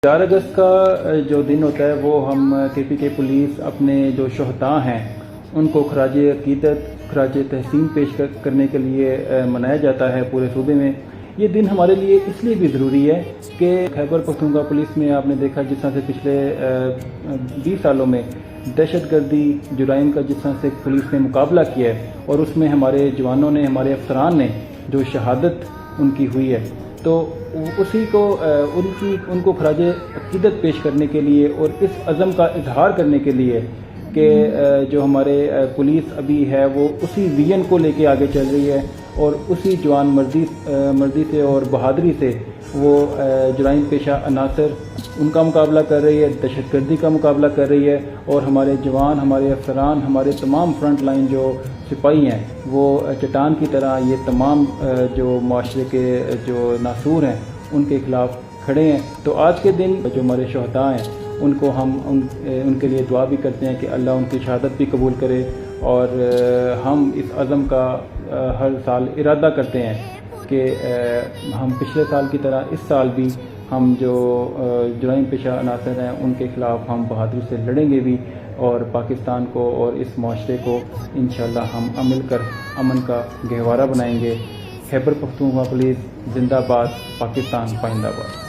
4 اگست کا جو دن ہوتا ہے وہ ہم کے پولیس اپنے جو شہداء ہیں ان کو خراج عقیدت خراج تحسین پیش کرنے کے لیے منایا جاتا ہے پورے صوبے میں۔ یہ دن ہمارے لیے اس لیے بھی ضروری ہے کہ خیبر پختونخوا پولیس میں آپ نے دیکھا جس طرح سے پچھلے 20 سالوں میں دہشت گردی جرائم کا جس طرح سے پولیس نے مقابلہ کیا ہے اور اس میں ہمارے جوانوں نے ہمارے افسران نے جو شہادت ان کی ہوئی ہے، تو اسی کو ان کو خراج عقیدت پیش کرنے کے لیے اور اس عزم کا اظہار کرنے کے لیے کہ جو ہمارے پولیس ابھی ہے وہ اسی ویژن کو لے کے آگے چل رہی ہے اور اسی جوان مردی سے اور بہادری سے وہ جرائم پیشہ عناصر ان کا مقابلہ کر رہی ہے، دہشت گردی کا مقابلہ کر رہی ہے، اور ہمارے جوان، ہمارے افسران، ہمارے تمام فرنٹ لائن جو سپاہی ہیں وہ چٹان کی طرح یہ تمام جو معاشرے کے جو ناسور ہیں ان کے خلاف کھڑے ہیں۔ تو آج کے دن جو ہمارے شہداء ہیں ان کو ہم ان کے لیے دعا بھی کرتے ہیں کہ اللہ ان کی شہادت بھی قبول کرے، اور ہم اس عزم کا ہر سال ارادہ کرتے ہیں کہ ہم پچھلے سال کی طرح اس سال بھی ہم جو جرائم پیشہ عناصر ہیں ان کے خلاف ہم بہادری سے لڑیں گے بھی، اور پاکستان کو اور اس معاشرے کو انشاءاللہ ہم مل کر امن کا گہوارہ بنائیں گے۔ خیبر پختونخوا پولیس زندہ باد، پاکستان پائندہ باد۔